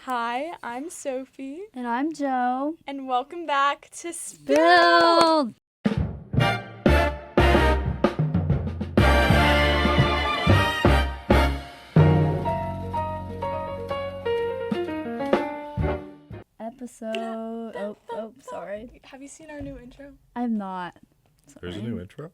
Hi, I'm Sophie, And I'm Joe. and welcome back to Build! Episode. Sorry. Have you seen our new intro? I'm not. There's a new intro?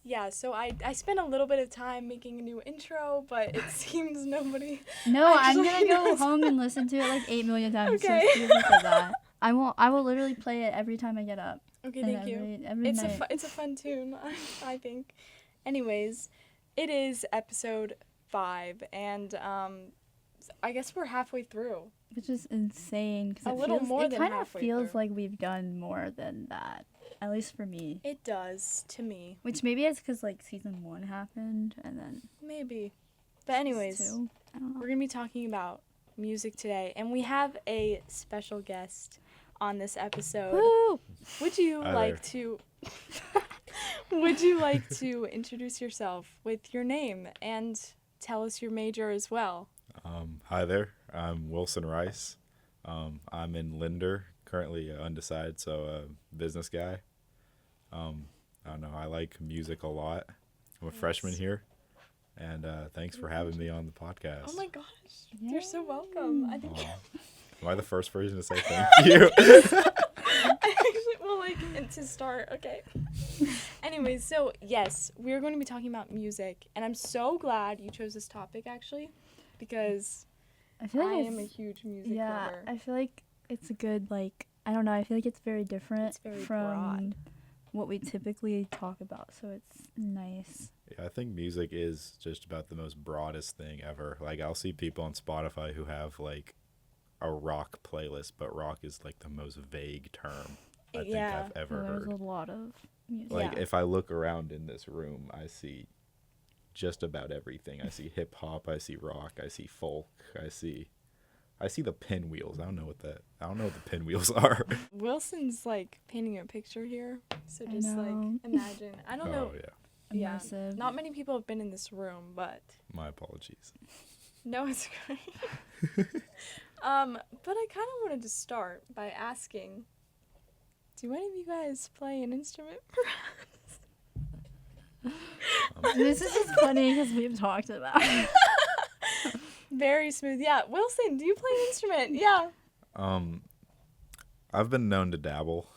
Yeah, so I spent a little bit of time making a new intro, but it seems nobody. No, I'm actually gonna go knows. home and listen to it like 8 million times. Okay. So excuse me for that. I will literally play it every time I get up. Okay, and thank you. Every It's night. it's a fun tune, I think. Anyways, it is episode 5, and I guess we're halfway through. Which is insane. 'Cause A little more than It kind of halfway feels through. like we've done more than that. At least for me. It does to me, Which maybe it's because like season 1 happened and then maybe. But anyways, season 2. I don't know. we're gonna be talking about music today, and we have a special guest on this episode. Woo! Would you Hi like to Would you like to introduce yourself with your name and tell us your major as well? Hi there. I'm Wilson Rice. I'm in Linder, currently undecided, so business guy. I don't know. I like music a lot. I'm a freshman here, and thanks for having me on the podcast. Oh my gosh. You're so welcome. I think Am I the first person to say thank you? actually, well, like, and to start, okay. Anyways, so yes, we're going to be talking about music, and I'm so glad you chose this topic actually, because I feel like I it's, am a huge music yeah, lover. I feel like it's a good, like, I don't know, I feel like it's very different It's very from broad. what we typically talk about, so it's nice. Yeah, I think music is just about the most broadest thing ever. Like, I'll see people on Spotify who have, like, a rock playlist, but rock is, like, the most vague term I think Yeah. I've ever There's heard. a lot of music. Like, Yeah. if I look around in this room, I see just about everything. I see hip hop, I see rock, I see folk, I see the pinwheels. I don't know what the pinwheels are. Wilson's like painting a picture here, so I just like know. imagine. I don't know. Oh yeah. Yeah, Immersive. not many people have been in this room, but My apologies. no, it's great. But I kind of wanted to start by asking, do any of you guys play an instrument? This is just funny because we've talked about it. Very smooth. Yeah, Wilson, do you play an instrument? Yeah. I've been known to dabble.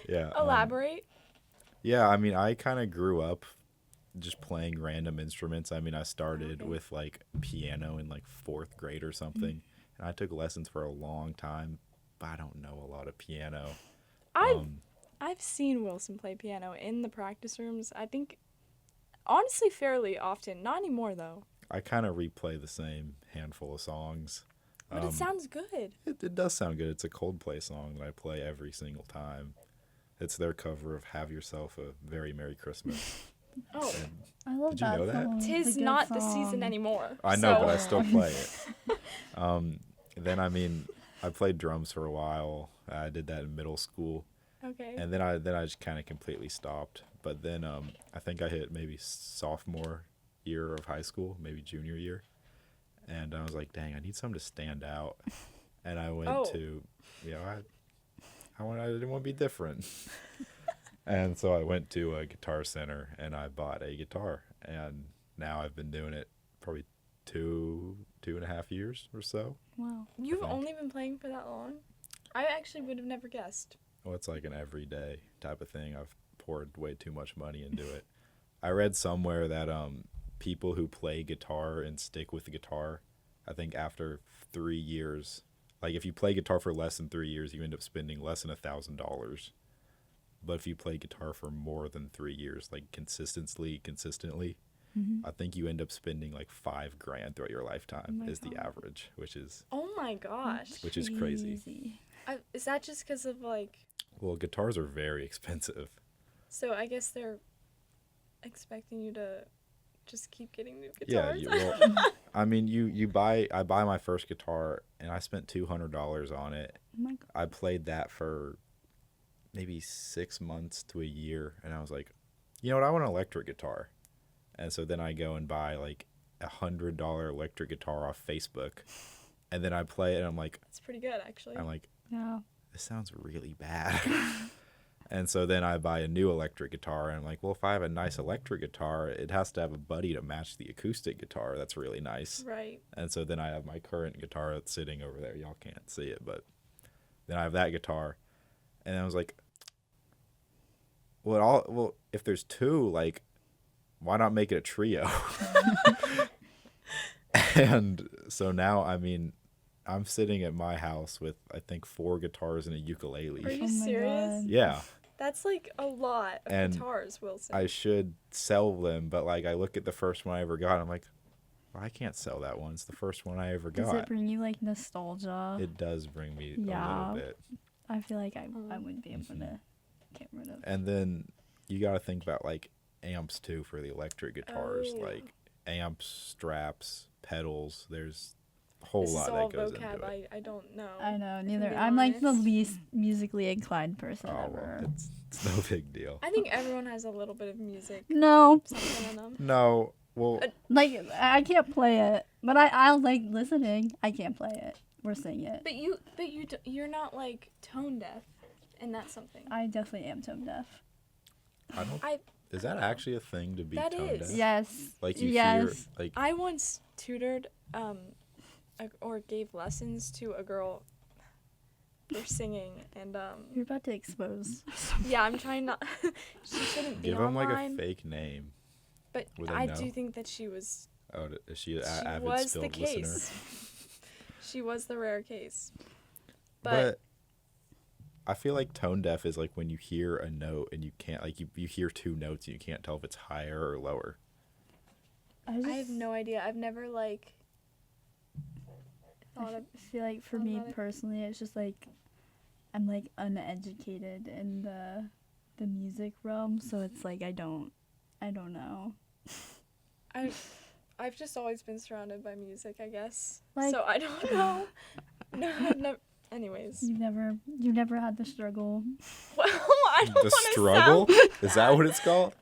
Yeah. Elaborate. Yeah, I mean, I kind of grew up just playing random instruments. I mean, I started Okay. with like piano in like 4th grade or something, and I took lessons for a long time, but I don't know a lot of piano. I've seen Wilson play piano in the practice rooms. I think, honestly, fairly often. Not anymore though. I kind of replay the same handful of songs. But it sounds good. It does sound good. It's a Coldplay song that I play every single time. It's their cover of "Have Yourself a Very Merry Christmas." Oh, And I love Did you that know that? song. It's a tis good not the season song. anymore. I know, so. but I still play it. Then I mean, I played drums for a while. I did that in middle school, Okay. and then I just kind of completely stopped. But then I think I hit maybe sophomore year of high school, maybe junior year, and I was like, dang, I need something to stand out. And I went Oh. to, I didn't want to be different. And so I went to a Guitar Center and I bought a guitar, and now I've been doing it probably 2.5 years or so. Wow. You've think. only been playing for that long? I actually would have never guessed. Well, it's like an everyday type of thing. I've poured way too much money into it. I read somewhere that people who play guitar and stick with the guitar, I think after 3 years, like if you play guitar for less than 3 years, you end up spending less than $1,000. But if you play guitar for more than 3 years, like consistently, I think you end up spending like $5,000 throughout your lifetime my is the God. average, which is Oh my gosh. Which is crazy. Is that just because of like, well, guitars are very expensive. so I guess they're expecting you to just keep getting new Yeah, guitars? I mean, I buy my first guitar and I spent $200 on it. Oh my God. I played that for maybe 6 months to a year, and I was like, you know what, I want an electric guitar. And so then I go and buy like $100 electric guitar off Facebook, and then I play it and I'm like, It's pretty good, actually. Yeah. this sounds really bad. And so then I buy a new electric guitar, and I'm like, well, if I have a nice electric guitar, it has to have a buddy to match the acoustic guitar. That's really nice. Right. And so then I have my current guitar that's sitting over there. Y'all can't see it, but then I have that guitar. And I was like, well, if there's two, like, why not make it a trio? And so now, I mean, I'm sitting at my house with, I think, 4 guitars and a ukulele. Are you Oh my serious? God. Yeah. That's like a lot of And guitars, Wilson. I should sell them, but like I look at the first one I ever got, I'm like, well, I can't sell that one. It's the first one I ever Does got. it bring you like nostalgia? It does bring me Yeah. a little bit. I feel like I wouldn't be able to get rid of. And then you got to think about like amps too for the electric guitars, Oh. like amps, straps, pedals. There's a whole This lot is all that goes vocab. into it. I don't know. I know, if neither. being I'm like the honest. least musically inclined person Oh, ever. well, it's no big deal. I think everyone has a little bit of music, No, something in them. No, well, like I can't play it, but I'll like listening. I can't play it or sing it. But you're not like tone deaf, and that's something. I definitely am tone deaf. I don't. I Is that actually a thing to be That tone is. deaf? Yes. Like you yes. hear, like I once tutored or gave lessons to a girl for singing, and You're about to expose. yeah, I'm trying not. She shouldn't be give them like online, a fake name. but Would they I know? do think that she was. Oh, is she an She avid was the spilled listener? case. She was the rare case. But I feel like tone deaf is like when you hear a note and you can't, like you hear 2 notes and you can't tell if it's higher or lower. I have no idea. I've never like I thought of. feel like for thought me about it. personally, it's just like I'm like uneducated in the music realm, so it's like I don't know. I've just always been surrounded by music, I guess. Like- So I don't know. No, I've never. Anyways, You've never had the struggle. well, I don't The wanna struggle? sound Is that what it's called?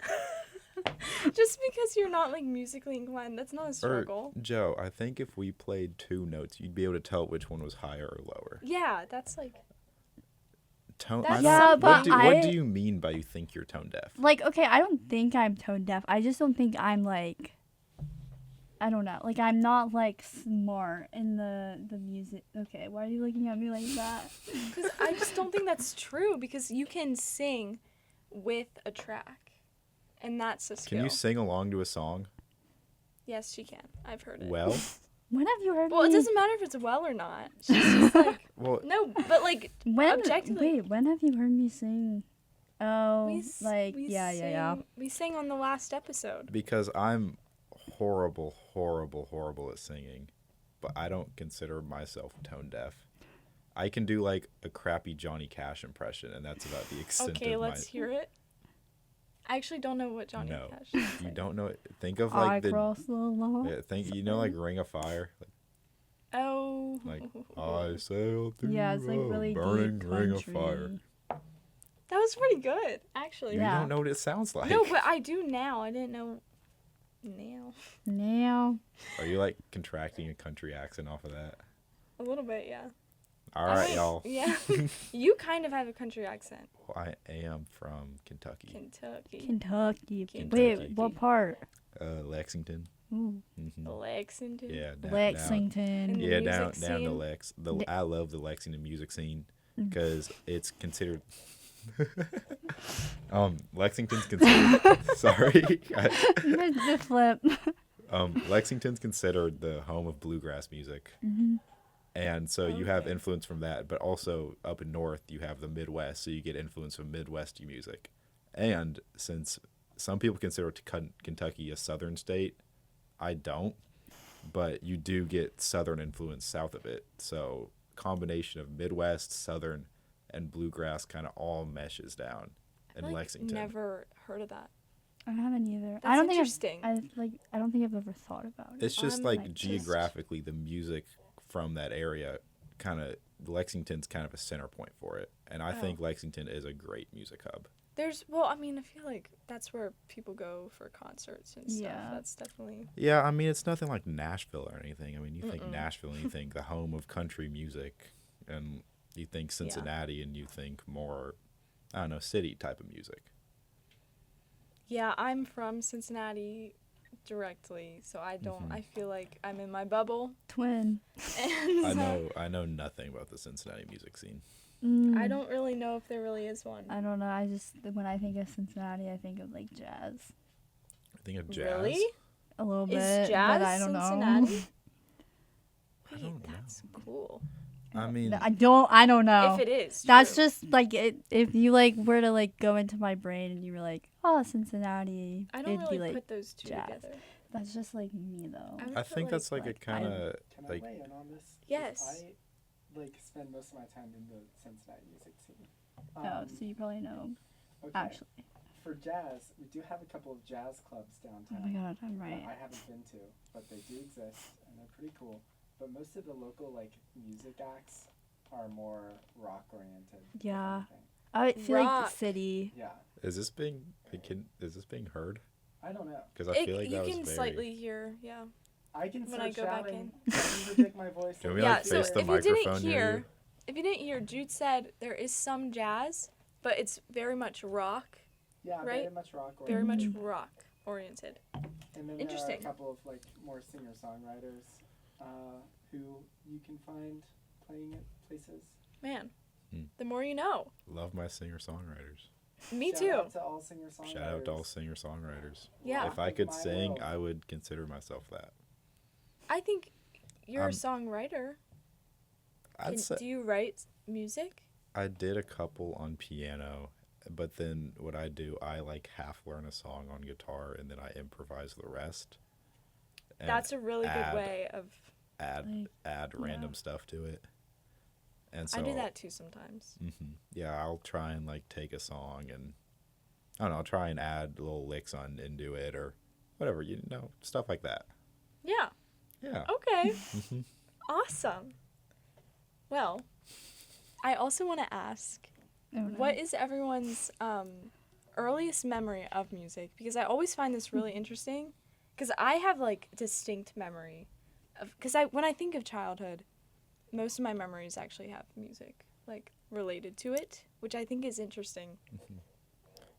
Just because you're not like musically inclined, that's not a Or struggle. Joe, I think if we played 2 notes, you'd be able to tell which one was higher or lower. Yeah, that's like Tone. That's I don't- Yeah, what but what I- do you mean by you think you're tone deaf? Like, okay, I don't think I'm tone deaf. I just don't think I'm like, I don't know. Like, I'm not like smart in the music. Okay, why are you looking at me like that? because I just don't think that's true because you can sing with a track, and that's a skill. Can you sing along to a song? Yes, she can. I've heard it. Well, When have you heard Well, me? it doesn't matter if it's well or not. She's just like well, no, but like objectively. Wait, when have you heard me sing? Oh, we s- like we yeah. sang- We sang on the last episode. because I'm horrible at singing, but I don't consider myself tone deaf. I can do like a crappy Johnny Cash impression, and that's about the extent Okay, of let's hear it. I actually don't know what Johnny No. Cash is. You don't know it. Think of I like the cross the line. like Ring of Fire. Oh. Like I sailed through Yeah, it's like a really burning deep ring of country. fire. That was pretty good, actually. You Yeah. don't know what it sounds like. No, but I do now. I didn't know now. Now, Are you like contracting a country accent off of that? A little bit, yeah. All I right, might- y'all. Yeah. You kind of have a country accent. Well, I am from Kentucky, Kentucky. Kentucky. Wait, what part? Lexington. Ooh, Hmm. Lexington. Yeah, Lexington. And- Yeah, The down music down the scene. Lex. The- I love the Lexington music scene Mm. because it's considered. Lexington's considered. Sorry. the flip. Lexington's considered the home of bluegrass music. Mhm. And so you have Okay. influence from that, but also up in north you have the Midwest, so you get influence from Midwest music. And since some people consider Kentucky a southern state, I don't, but you do get southern influence south of it. So combination of Midwest, southern, and bluegrass kind of all meshes down in I've Lexington. never heard of that. I haven't either. That's I don't think interesting. I don't think I've ever thought about it. It's just I'm like like just- geographically the music from that area kind of Lexington's kind of a center point for it. And I think Oh. Lexington is a great music hub. I mean, I feel like that's where people go for concerts and stuff. Yeah. That's definitely. Yeah, I mean, it's nothing like Nashville or anything. I mean, you think Mm-mm. Nashville and you think the home of country music, and you think Cincinnati and you think more, I don't know, city type of music. Yeah, I'm from Cincinnati directly, so I don't. Mhm. I feel like I'm in my bubble. Twin. And I know nothing about the Cincinnati music scene. I don't really know if there really is one. I don't know. When I think of Cincinnati, I think of like jazz. I think of jazz. Really? A little Is bit, jazz but I don't Cincinnati? know. I Wait, don't know. that's cool. I mean, I don't know. If it is, That's true. just like if you like were to like go into my brain and you were like, oh, Cincinnati, I don't it'd really be like put those two jazz. together. That's just like me though. I would I put, think that's like a like, kind of Can like I weigh in on this? 'Cause Yes. I like spend most of my time in the Cincinnati music scene. Oh, so you probably know Okay. actually. For jazz, we do have a couple of jazz clubs Oh downtown. my god, I'm that right. I haven't been to, but they do exist and they're pretty cool. But most of the local like music acts are more rock oriented. if Yeah. anything. I feel like Rock. the city. Yeah. is this being heard? I don't know. Because I feel like You that was can very. slightly hear, yeah. I can When start I go back shouting. I can project my voice. Can we, Yeah, like, so face the if you didn't microphone near hear, you? if you didn't hear, Jude said there is some jazz, but it's very much rock, Yeah, right? very much rock very much oriented. rock oriented. And then Interesting. there are a couple of like more singer-songwriters who you can find playing at places. Man, Hmm. the more you know. Love my singer-songwriters. Me Shout too. out to all singer-songwriters. Shout out to all singer-songwriters. Yeah. If I could My sing, world. I would consider myself that. I think you're a Um, songwriter. I'd say Do you write music? I did a couple on piano, but then what I do, I like half learn a song on guitar and then I improvise the rest. And That's a really add- good way of. add random Yeah. stuff to it. And so I do that too sometimes. Yeah, I'll try and like take a song and I don't know, I'll try and add little licks on into it or whatever, stuff like that. Yeah. Yeah. Okay. Mhm. Awesome. Well, I also want to ask, Oh, no. what is everyone's earliest memory of music? Because I always find this really interesting. Because I have like distinct memory of. Because when I think of childhood, most of my memories actually have music like related to it, which I think is interesting.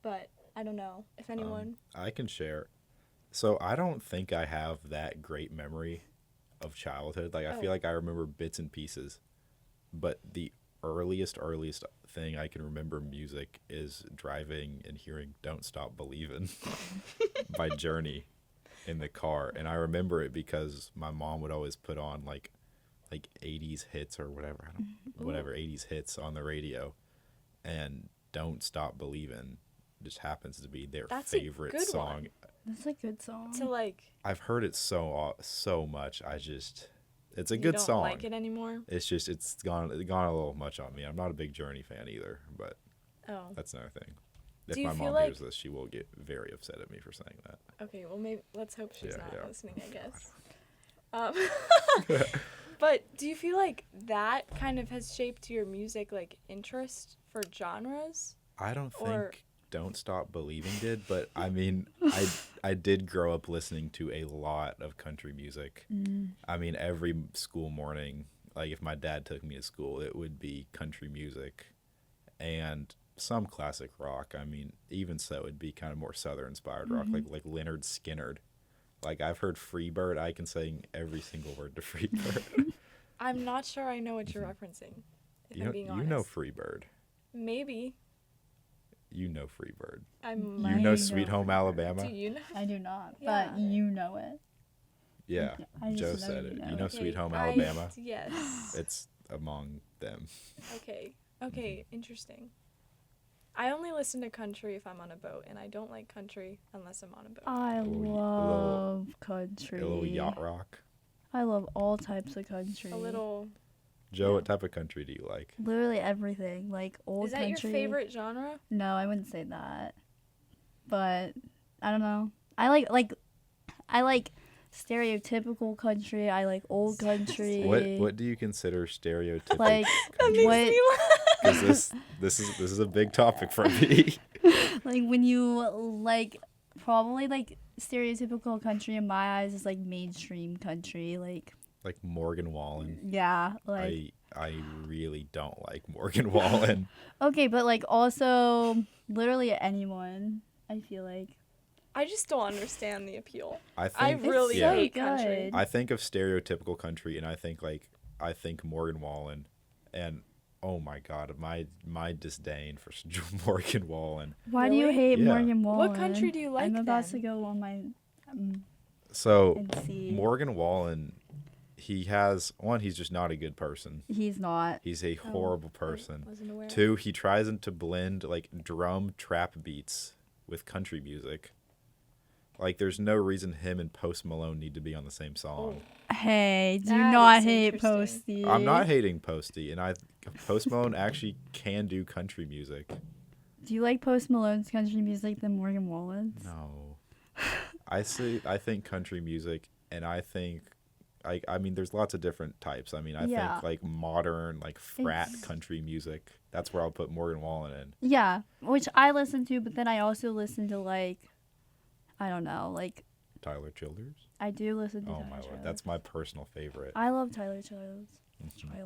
But I don't know if anyone. I can share. So I don't think I have that great memory of childhood. Like I feel Oh. like I remember bits and pieces, but the earliest thing I can remember music is driving and hearing "Don't Stop Believin'" by Journey in the car, and I remember it because my mom would always put on like 80s hits or whatever, whatever 80s hits on the radio, and "Don't Stop Believin'" just happens to be their That's a favorite good song. one. That's a good song. To like. I've heard it so much. It's a You good don't song. like it anymore. It's just it's gone a little much on me. I'm not a big Journey fan either, but Oh. that's another thing. If Do you my feel mom like- hears this, she will get very upset at me for saying that. Okay, well, maybe let's hope she's Yeah, not yeah. listening, I guess. But do you feel like that kind of has shaped your music, like, interest for genres? I don't Or- think Don't Stop Believing did, but I mean, I did grow up listening to a lot of country music. I mean, every school morning, like if my dad took me to school, it would be country music and some classic rock. I mean, even so, it'd be kind of more southern inspired rock, like Leonard Skinner. Like I've heard Freebird. I can sing every single word to Freebird. I'm not sure I know what you're referencing, if I'm being honest. you know Freebird. Maybe. You know Freebird. I You might. You know know Sweet Home Alabama? Do you know? I do not, Yeah. but you know it. Yeah, I just Joe know said you it. know You know it. Sweet Home I- Alabama? Yes. It's among them. Okay. Okay, interesting. I only listen to country if I'm on a boat, and I don't like country unless I'm on a boat. I little- love country. A little yacht rock. I love all types of country. A little. Joe, Yeah. what type of country do you like? Literally everything, like old Is that country. your favorite genre? No, I wouldn't say that. But I don't know. I like stereotypical country. I like old country. What do you consider stereotypical? Like That makes country? what? me laugh. 'Cause this is a big topic for me. Like when you like probably like stereotypical country in my eyes is like mainstream country. Like Like Morgan Wallen. yeah, like I really don't like Morgan Wallen. okay, but like also literally anyone. I feel like I just don't understand the appeal. I I think really yeah. hate so country. good. I think of stereotypical country, and I think Morgan Wallen, and oh my God, my disdain for Morgan Wallen. Why do you Really? hate Yeah. Morgan Wallen? What country do you like I'm about then? to go on my So and see. Morgan Wallen, he's just not a good person. He's not. He's a Oh, horrible I person. wasn't aware. 2, he tries to blend like drum trap beats with country music. Like there's no reason him and Post Malone need to be on the same song. Hey, do That not is hate interesting. Posty. I'm not hating Posty, and Post Malone actually can do country music. Do you like Post Malone's country music than Morgan Wallen's? No. I think country music, and I mean there's lots of different types. I mean I Yeah. think like modern like frat It's- country music. That's where I'll put Morgan Wallen in. Yeah, which I listen to, but then I also listen to like, I don't know, like Tyler Childers. I do listen to Oh Tyler my Childers. lord, that's my personal favorite. I love Tyler Childers. Mhm. I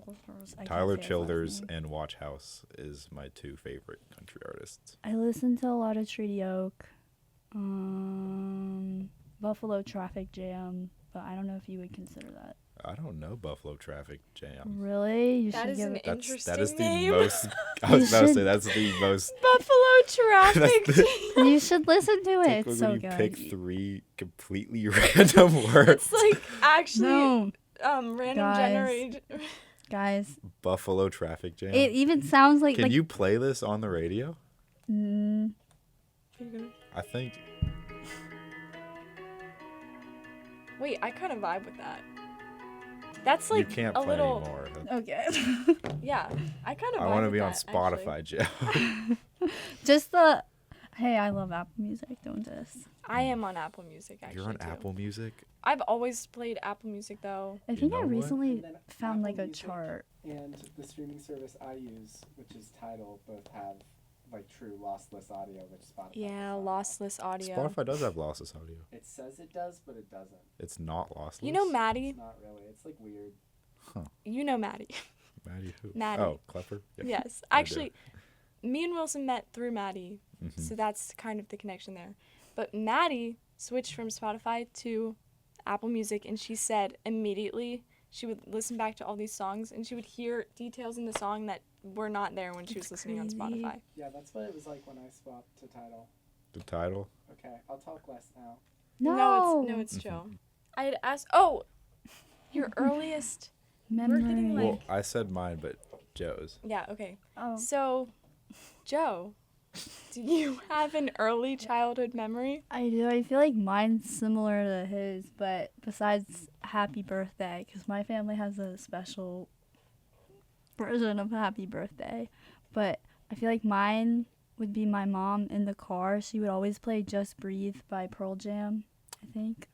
can't Tyler say his last Childers name. and Watch House is my 2 favorite country artists. I listen to a lot of Treaty Oak, Buffalo Traffic Jam, but I don't know if you would consider that. I don't know Buffalo Traffic Jam. Really? You That should is give an it. That is the Interesting name. most. I was about to say should- that's the most. Buffalo traffic. the- You should listen to it. Typically It's so when you pick good. 3 completely random words. It's like actually No, random Guys. generate. guys, Buffalo Traffic Jam. it even sounds like Can you play this on the radio? Mm, I think Wait, I kind of vibe with that. That's you like can't a play little. anymore. okay. Yeah, I kind of. I want to be on Spotify, Joe. Just the. Hey, I love Apple Music. Don't diss. I am on Apple Music actually. You're on too. Apple Music? I've always played Apple Music though. I think know I what? recently And then found like Apple a Music chart. And the streaming service I use, which is Tidal, both have like true lossless audio, which Spotify Yeah, does not have. lossless audio. Spotify does have lossless audio. It says it does, but it doesn't. It's not lossless. You know Maddie. It's not really. It's like weird. You know Maddie. Maddie who? Maddie. Oh, Klepper? Yeah. Yes, I do. actually, me and Wilson met through Maddie, Mhm. so that's kind of the connection there. But Maddie switched from Spotify to Apple Music, and she said immediately she would listen back to all these songs, and she would hear details in the song that were not there when she was That's listening crazy. on Spotify. Yeah, that's what it was like when I swapped to Tidal. The title? Okay, I'll talk less now. No, it's Joe. I'd ask. Oh, your earliest. Memory. getting, like- Well, I said mine, but Joe's. Yeah. Okay. oh. So, Joe, do you have an early childhood memory? I do. I feel like mine's similar to his, but besides Happy Birthday, because my family has a special version of Happy Birthday. But I feel like mine would be my mom in the car. She would always play Just Breathe by Pearl Jam, I think.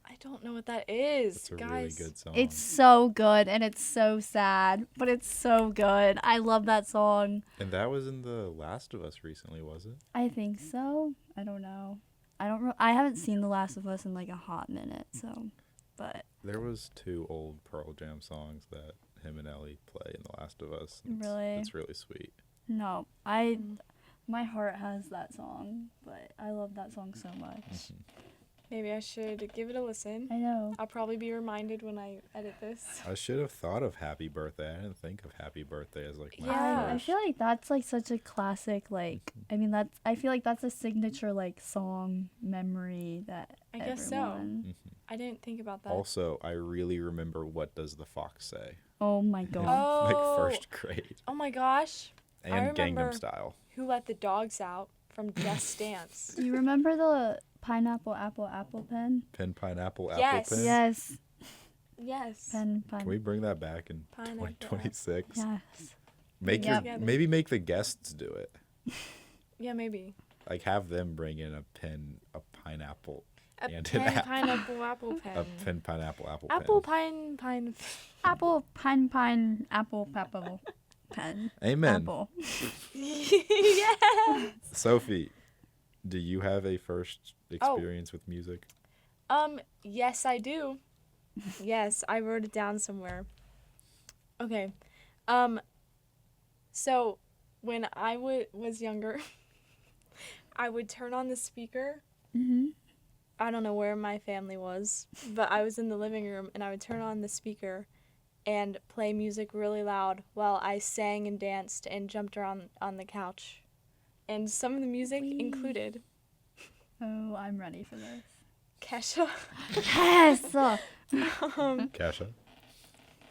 I don't know what that is, It's a guys. really good song. It's so good and it's so sad, but it's so good. I love that song. And that was in The Last of Us recently, was it? I think so. I don't know. I haven't seen The Last of Us in like a hot minute, so but There was 2 old Pearl Jam songs that him and Ellie play in The Last of Us. Really? It's really sweet. no. My heart has that song, but I love that song so much. Mhm. Maybe I should give it a listen. I know. I'll probably be reminded when I edit this. I should have thought of Happy Birthday. I didn't think of Happy Birthday as like my Yeah. I first. feel like that's like such a classic I feel like that's a signature like song memory that I guess so. everyone. Mhm. I didn't think about that. Also, I really remember What Does the Fox Say? Oh my god. Oh. Like first grade. Oh my gosh. And remember- Gangnam Style. Who let the dogs out from Just Dance? Do you remember the pineapple apple pen? Pen, pineapple, Yes. apple pen. Yes. Yes. Pen. Can we bring that back in Pineapple. 2026? Yes. Make Yep. maybe make the guests do it. Yeah, maybe. Like have them bring in a pen, a pineapple, A And an pen, apple. pineapple, apple pen. a pen, pineapple, apple Apple pen. pine. Apple pine apple apple. pen. Amen. Apple. Yeah. Sophie, do you have a first Oh. experience with music? Yes, I do. Yes, I wrote it down somewhere. Okay. So when I was younger, I would turn on the speaker. Mhm. I don't know where my family was, but I was in the living room and I would turn on the speaker and play music really loud while I sang and danced and jumped around on the couch. And some of the music Wee. included Oh, I'm ready for this. Kesha, Yes. Kasha?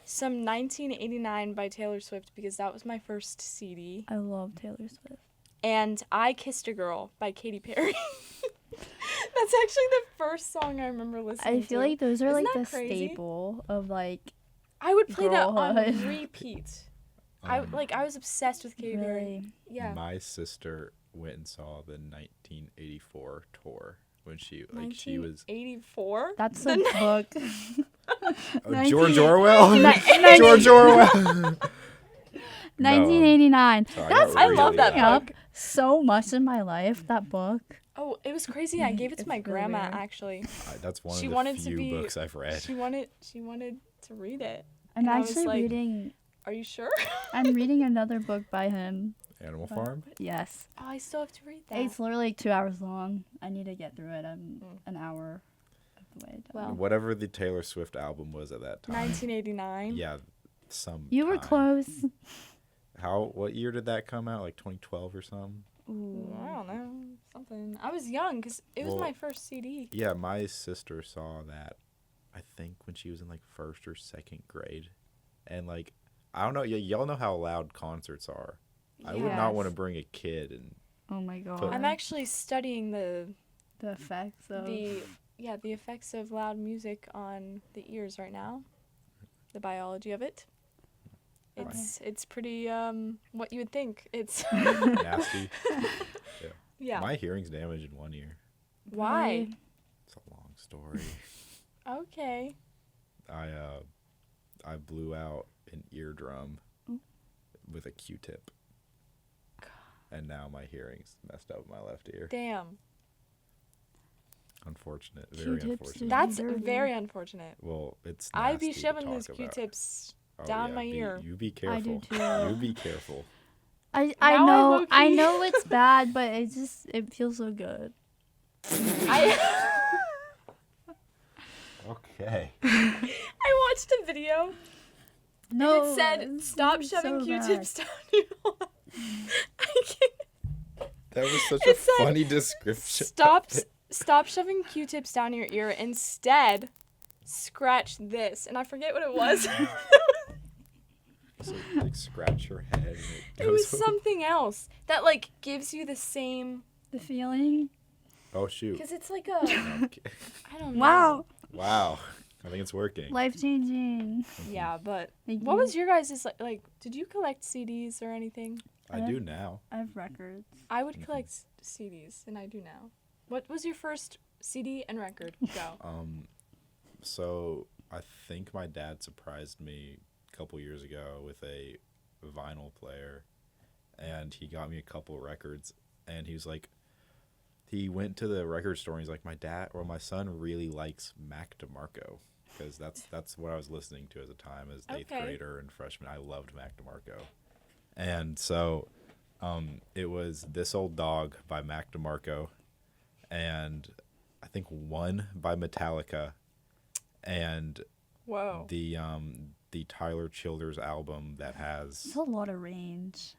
some 1989 by Taylor Swift because that was my first CD, I love Taylor Swift. and I Kissed a Girl by Katy Perry. That's actually the first song I remember listening I to. feel like those are Isn't like that the crazy? staple of like I would play that on girlhood. repeat. Um, I was obsessed with Katy Perry. really. Yeah. My sister went and saw the 1984 tour when she was 1984. That's The a ni- book. George Orwell. George Orwell. 1989. So That's I love that coming up book. so much in my life. That book. Oh, it was crazy. I gave it to It's my really grandma weird. actually. That's one She of the wanted to few be- books I've read. She wanted to read it. I'm And I was actually like- reading. Are you sure? I'm reading another book by him. Animal But- Farm. Yes. Oh, I still have to read that. It's literally 2 hours long. I need to get through it. I'm Mm. an hour of the way done. Well, Whatever the Taylor Swift album was at that time. 1989. Yeah, some. You were time. close. What year did that come out? Like 2012 or something? Ooh. I don't know. Something. I was young because it was Well- my first CD. Yeah, my sister saw that, I think, when she was in like first or second grade. And like, I don't know, y'all know how loud concerts are. I would not Yes. want to bring a kid and Oh my god. But- I'm actually studying the effects of. the effects of loud music on the ears right now. The biology of it. It's pretty what you would think. It's nasty. yeah. My hearing's damaged in one ear. Why? It's a long story. Okay. I blew out an eardrum Ooh. with a Q-tip. And now my hearing's messed up in my left ear. Damn. Unfortunate. Very Q-tips unfortunate. do- That's dirty. very unfortunate. Well, it's I'd be nasty to shoving talk those about. Q-tips Oh, down yeah, my ear. You be I careful. do too. You be careful. I Now I know I low-key- know it's bad, but it feels so good. I Okay. I watched a video No, and it said, it's "Stop so shoving bad. Q-tips down your line." I can't. That was such It a said, funny description. Stop shoving Q-tips down your ear. Instead, scratch this. And I forget what it was. So, like, scratch your head. And It was goes- something else that like gives you the same. The feeling. Oh shoot. Because it's like No, a. I'm kidding. I don't know. Wow. Wow. I think it's working. Life changing. Yeah, but Thank what you. was your guys' like? Did you collect CDs or anything? I do now. I have records. I would collect CDs, and I do now. What was your first CD and record? Go. So I think my dad surprised me a couple years ago with a vinyl player, and he got me a couple records, and he was like, he went to the record store and he's like, my son really likes Mac DeMarco, because that's what I was listening to at the time as eighth Okay. grader and freshman. I loved Mac DeMarco, and so it was This Old Dog by Mac DeMarco, and I think One by Metallica, and Whoa. the Tyler Childers album that has, It's a lot of range.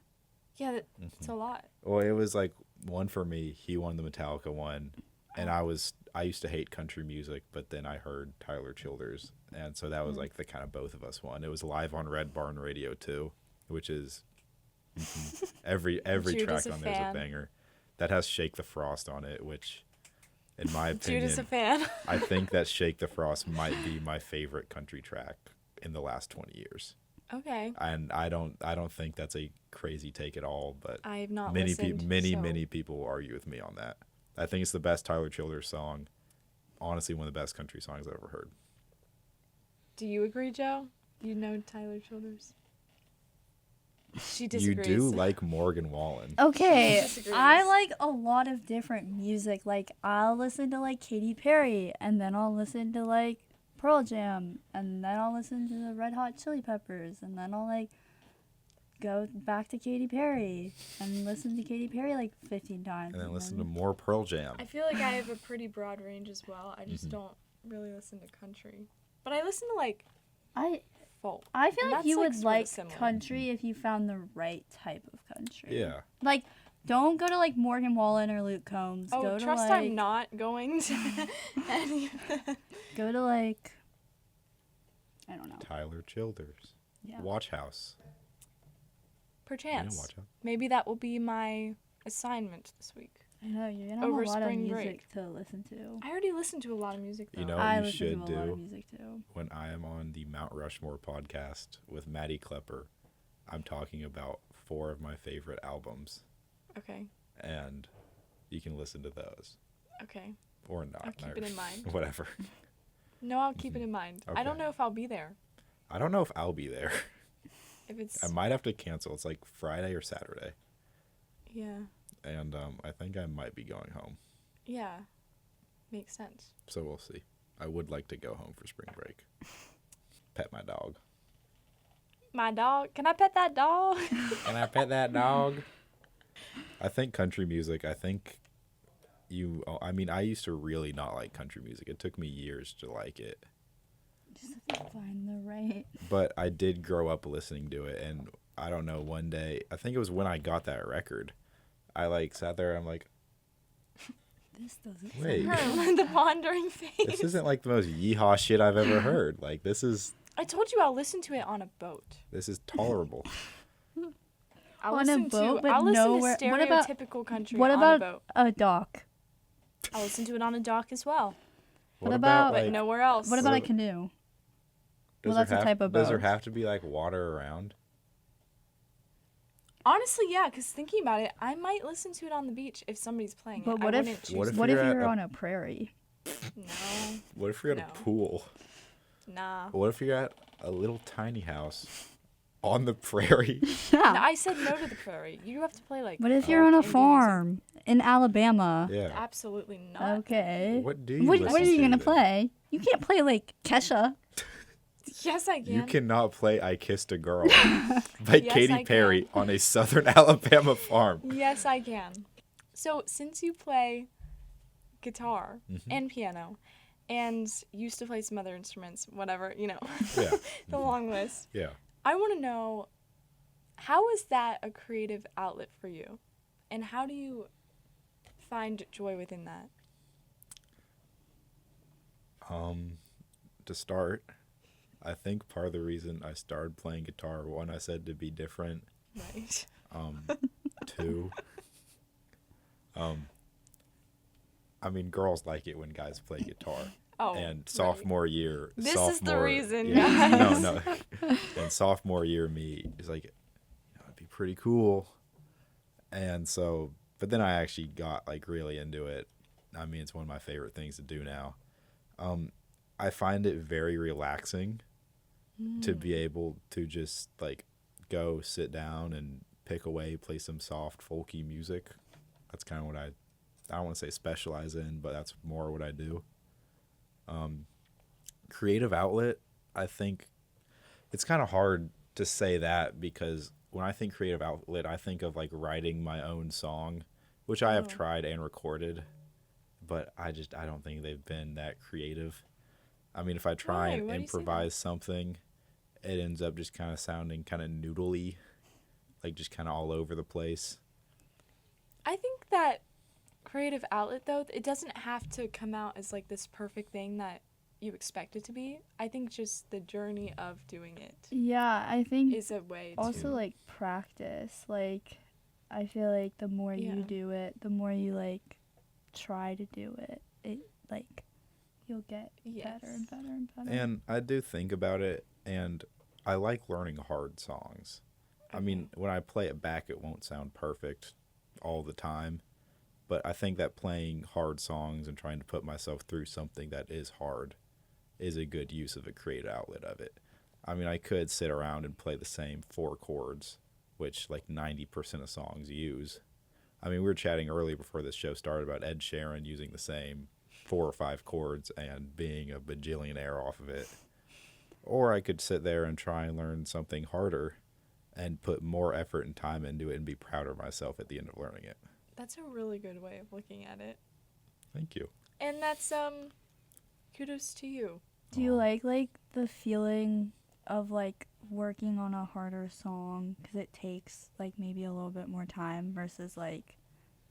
Yeah, it's a lot. well, it was like one for me. He won the Metallica one, and I used to hate country music, but then I heard Tyler Childers, and so that was like the kind of both of us one. It was live on Red Barn Radio too, which is every Jude is track a on there is a fan. banger. That has Shake the Frost on it, which, in my Jude is a opinion, fan. I think that Shake the Frost might be my favorite country track in the last 20 years. Okay. And I don't think that's a crazy take at all, but I have not many listened. people many people argue with me on that. I think it's the best Tyler Childers song. Honestly, one of the best country songs I've ever heard. Do you agree, Joe? You know Tyler Childers? She You disagrees. do like Morgan Wallen. Okay, Disagrees. I like a lot of different music. Like, I'll listen to, like, Katy Perry, and then I'll listen to, like, Pearl Jam, and then I'll listen to the Red Hot Chili Peppers, and then I'll, like, go back to Katy Perry and listen to Katy Perry, like, 15 times. And then listen to more Pearl Jam. I feel like I have a pretty broad range as well. I just don't really listen to country. But I listen to, like, folk. I feel And like that's, you like, would sorta like similar. country if you found the right type of country. Yeah. Like, don't go to, like, Morgan Wallen or Luke Combs. Oh, go to, trust like, I'm not going to any of them. Go to, like, I don't know. Tyler Childers. Yeah. Watch House. You know Perchance. Watch House. Maybe that will be my assignment this week. I know, you're gonna have Over a lot of spring music break. to listen to. I already listened to a lot of music, though. You know I what you listen should to a lot of do music too. when I am on the Mount Rushmore podcast with Maddie Klepper? I'm talking about 4 of my favorite albums, Okay. and you can listen to those Okay. or not. I'll keep it in mind. Whatever. No, I'll keep it in mind. I don't Okay. know if I'll be there. I don't know if I'll be there. If it's I might have to cancel. It's like Friday or Saturday, yeah, and I think I might be going home. yeah, makes sense. So we'll see. I would like to go home for spring break. Pet my dog. My dog. Can I pet that dog? Can I pet that dog? I think country music, I mean, I used to really not like country music. It took me years to like it. Just have to find the right. But I did grow up listening to it. And I don't know, one day, I think it was when I got that record, I like sat there and I'm like, This doesn't. wait, The pondering face. this isn't like the most yeehaw shit I've ever heard. Like, this is I told you I'll listen to it on a boat. tolerable. I'll On a listen boat, to but I'll listen nowhere- to what about- stereotypical country What on a about boat. a dock? I'll listen to it on a dock as well, What about- but like, nowhere else. What about a What- canoe? does well, that's a there type of Does there boat. have to be like water around? Honestly, yeah, because thinking about it, I might listen to it on the beach if somebody's playing But it. what I if wouldn't choose What if what you're if at you're a- on a prairie? No, What if you're at No. a pool? nah. What if you're at a little tiny house on the prairie? No, I said no to the prairie. You have to play like. What if you're on a folk, indie music. farm in Alabama? Yeah. Absolutely not. Okay. What do you What listen are you to gonna then? play? You can't play like Kesha. Yes, I can. You cannot play "I Kissed a Girl" by Yes, Katy I Perry can. on a Southern Alabama farm. Yes, I can. So, since you play guitar Mm-hmm. and piano, and used to play some other instruments, whatever, Yeah, the long list, yeah. I want to know, how is that a creative outlet for you? And how do you find joy within that? To start, I think part of the reason I started playing guitar, one, I said to be different. Right. 2, I mean, girls like it when guys play guitar. Oh, And right. sophomore year, This is the reason, yeah, guys. no. And sophomore year me is like, it'd be pretty cool. And so, but then I actually got like really into it. I mean, it's one of my favorite things to do now. I find it very relaxing to be able to just like go sit down and pick away, play some soft folky music. That's kind of what I don't want to say specialize in, but that's more what I do. Creative outlet, I think it's kind of hard to say that because when I think creative outlet, I think of like writing my own song, which I have Oh. tried and recorded, but I don't think they've been that creative. I mean, if I try Why? and Why do you say that? improvise something, it ends up just kind of sounding kind of noodly, like just kind of all over the place. I think that creative outlet, though, it doesn't have to come out as like this perfect thing that you expect it to be. I think just the journey of doing it Yeah, I think is a way also to. like practice. Like, I feel like the more Yeah. you do it, the more you like try to do it, like you'll get Yes. better and better and better. And I do think about it, and I like learning hard songs. I mean, when I play it back, it won't sound perfect all the time. But I think that playing hard songs and trying to put myself through something that is hard is a good use of a creative outlet of it. I mean, I could sit around and play the same 4 chords which like 90% of songs use. I mean, we were chatting earlier before this show started about Ed Sheeran using the same 4 or 5 chords and being a bajillionaire off of it. Or I could sit there and try and learn something harder and put more effort and time into it and be proud of myself at the end of learning it. That's a really good way of looking at it. Thank you. And that's kudos to you. Do you like the feeling of like working on a harder song because it takes like maybe a little bit more time versus like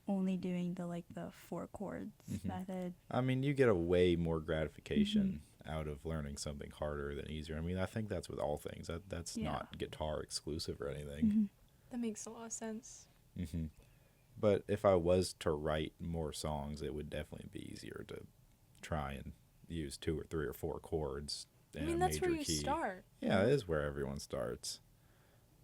only doing the 4 chords method? I mean, you get a way more gratification out of learning something harder than easier. I mean, I think that's with all things. That's not guitar exclusive or anything. That makes a lot of sense. But if I was to write more songs, it would definitely be easier to try and use 2 or 3 or 4 chords in a major key. That's where you start. Yeah, it is where everyone starts.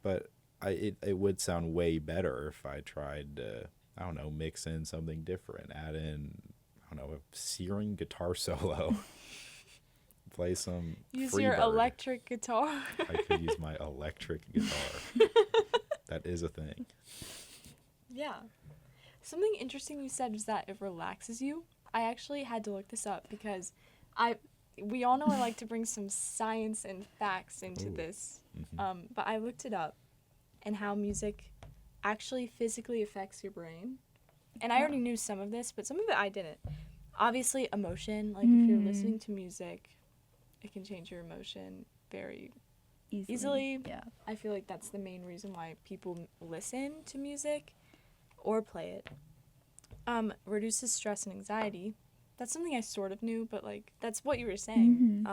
But it would sound way better if I tried to, I don't know, mix in something different, add in, I don't know, a searing guitar solo, play some Use Freebird. your electric guitar. I could use my electric guitar. That is a thing. Yeah. Something interesting you said is that it relaxes you. I actually had to look this up because we all know I like to bring some science and facts into this. But I looked it up and how music actually physically affects your brain. And I already knew some of this, but some of it I didn't. Obviously, emotion. Like, if you're listening to music, it can change your emotion very easily. Yeah. I feel like that's the main reason why people listen to music or play it. Reduces stress and anxiety. That's something I sort of knew, but like that's what you were saying.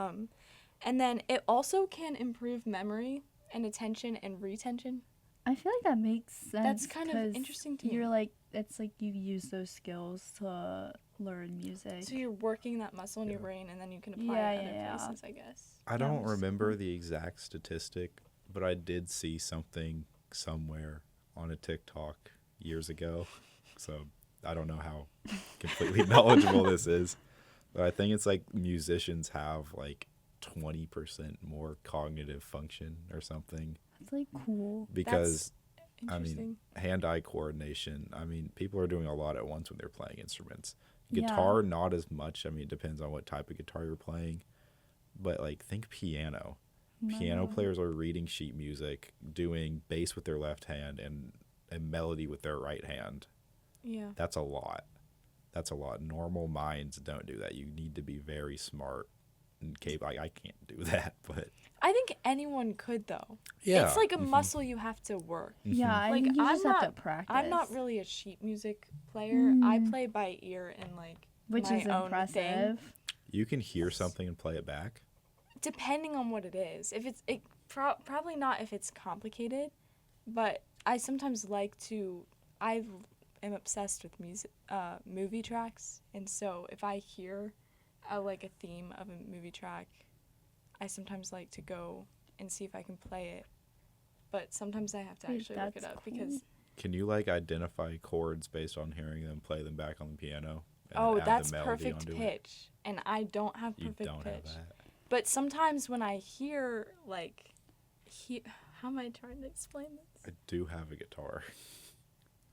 And then it also can improve memory and attention and retention. I feel like that makes sense. That's kind of 'cause interesting to me. you're like, it's like you use those skills to learn music. So you're working that muscle in your brain, and then you can apply it other places, I guess. I don't remember the exact statistic, but I did see something somewhere on a TikTok years ago. So I don't know how completely knowledgeable this is, but I think it's like musicians have like 20% more cognitive function or something. That's like cool. Because I Interesting. mean, hand-eye coordination. I mean, people are doing a lot at once when they're playing instruments. Guitar, not as much. I mean, it depends on what type of guitar you're playing. But like, think piano. Piano players are reading sheet music, doing bass with their left hand and melody with their right hand. Yeah. That's a lot. That's a lot. Normal minds don't do that. You need to be very smart and capable. I can't do that, but I think anyone could, though. yeah, It's like a muscle you have to work. Yeah, I Like, think you I'm just have not- to practice. I'm not really a sheet music player. I play by ear and like Which my is own impressive. thing. you can hear something and play it back. Depending on what it is. If it's probably not if it's complicated, but I sometimes like to. I am obsessed with music, movie tracks, and so if I hear a theme of a movie track, I sometimes like to go and see if I can play it. But sometimes I have to Wait, actually look it that's up cool. because Can you like identify chords based on hearing them, play them back on the piano? And oh, then add the that's melody perfect onto it? pitch, and I don't have You perfect don't pitch. have that. But sometimes when I hear how am I trying to explain this? I do have a guitar.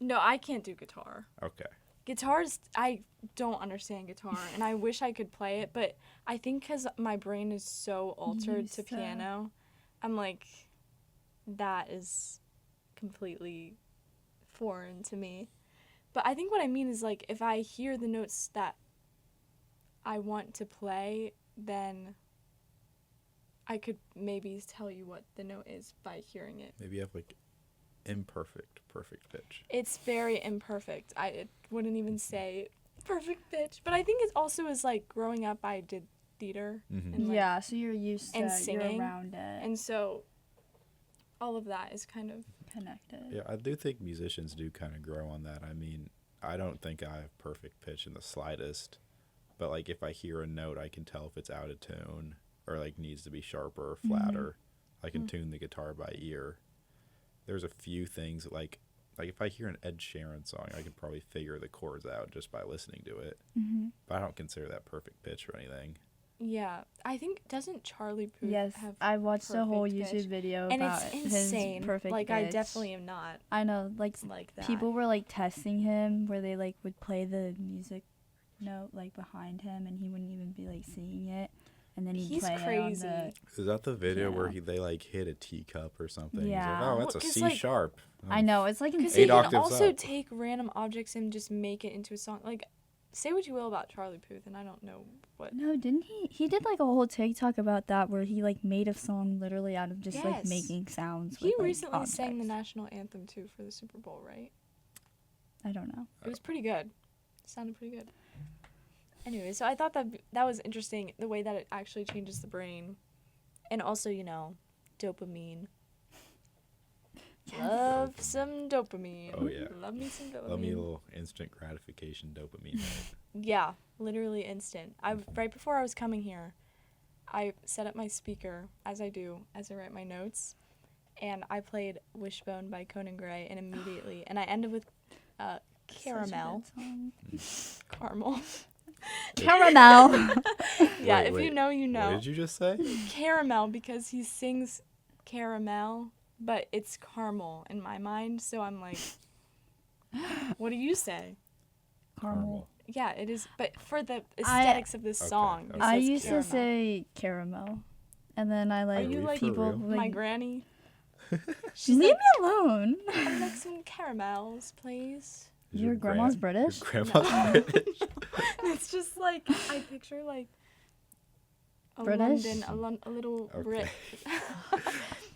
No, I can't do guitar. Okay. Guitars, I don't understand guitar, and I wish I could play it, but I think because my brain is so altered Used to to. piano, I'm like, that is completely foreign to me. But I think what I mean is, like, if I hear the notes that I want to play, then I could maybe tell you what the note is by hearing it. Maybe you have like perfect pitch. It's very imperfect. I wouldn't even say perfect pitch. But I think it also is like growing up, I did theater. And, like, Yeah, so you're used to and you're singing, around it. And so all of that is kind of. Connected. Yeah, I do think musicians do kind of grow on that. I mean, I don't think I have perfect pitch in the slightest, but like if I hear a note, I can tell if it's out of tune or like needs to be sharper or flatter. I can tune the guitar by ear. There's a few things that like if I hear an Ed Sheeran song, I could probably figure the chords out just by listening to it. But I don't consider that perfect pitch or anything. Yeah, I think doesn't Charlie Puth Yes, have I watched a whole perfect YouTube pitch? video And about it's his insane. perfect Like I pitch. definitely am not I know, like like that. people were like testing him where they like would play the music note like behind him and he wouldn't even be like singing it, and then he'd He's play it on crazy. the. Is that the video where Yeah. they like hit a teacup or something? He's Yeah. like, oh, Well, that's a 'cause, C like- sharp. I know, it's like Because insane. he can octaves also up. take random objects and just make it into a song. Like, say what you will about Charlie Puth, and I don't know what. No, didn't he? He did like a whole TikTok about that where he like made a song literally out of just like Yes. making sounds. He with, like, recently sang the objects. national anthem too for the Super Bowl, right? I don't know. It was pretty good. It sounded pretty good. Anyway, so I thought that was interesting, the way that it actually changes the brain, and also dopamine. Love some dopamine. Oh, yeah. Love me some dopamine. Love me a little instant gratification dopamine. Yeah, literally instant. Right before I was coming here, I set up my speaker as I write my notes, and I played Wishbone by Conan Gray, and immediately, and I ended with Caramel. Such a good song. Caramel. Caramel. Yeah, Wait, if you wait. know, you What know. did you just say? Caramel, because he sings caramel, but it's caramel in my mind, so I'm like, what do you say? Caramel. Yeah, it is, but for the aesthetics of this Okay, song, okay. it I says used caramel. to say caramel, and then I like you, like, people for real? like My granny. She's leave like, me alone. I'd like some caramels, please. Is Your grandma's British? Your grandma's British? It's just like I picture like a British? London, a little Okay. Brit,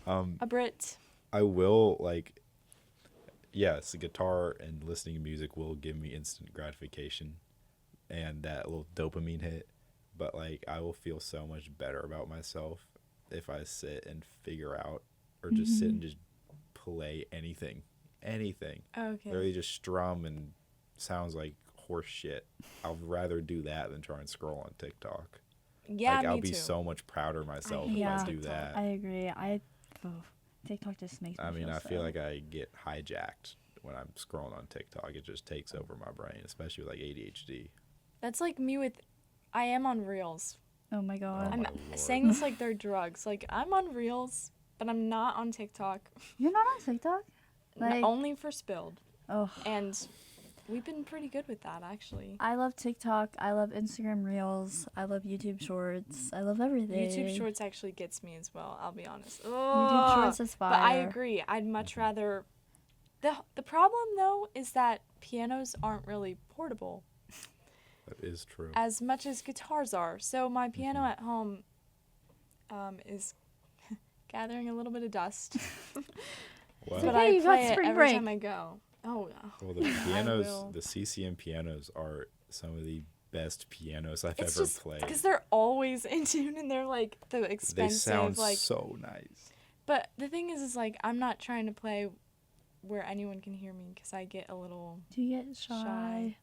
a Brit. I will like, yes, the guitar and listening to music will give me instant gratification and that little dopamine hit, but like I will feel so much better about myself if I sit and figure out or just sit and just play anything. Okay. Literally just strum and sounds like horse shit. I'd rather do that than try and scroll on TikTok. Yeah, like me I'll be too. so much prouder of myself if hate I do TikTok. that. I agree. TikTok just makes me. I mean, I feel so- like I get hijacked when I'm scrolling on TikTok. It just takes over my brain, especially with like ADHD. That's like me with. I am on Reels. Oh my god. Oh I'm my lord. saying this like they're drugs. Like I'm on Reels, but I'm not on TikTok. You're not on TikTok? Like- Only for Spilled, Oh. and we've been pretty good with that actually. I love TikTok. I love Instagram Reels. I love YouTube Shorts. I love everything. YouTube Shorts actually gets me as well. I'll be honest. YouTube Shorts is fire. But I agree. I'd much rather. The problem though is that pianos aren't really portable That is true. as much as guitars are. So my piano Mhm. at home is gathering a little bit of dust. Wow. But okay, I you got play it spring every break. time I go. Oh, Well, the pianos, will. the CCM pianos are some of the best pianos I've it's ever just played. because they're always in tune and they're like the They expensive sound like. so nice. But the thing is like I'm not trying to play where anyone can hear me because I get a little. Do you get shy? Shy.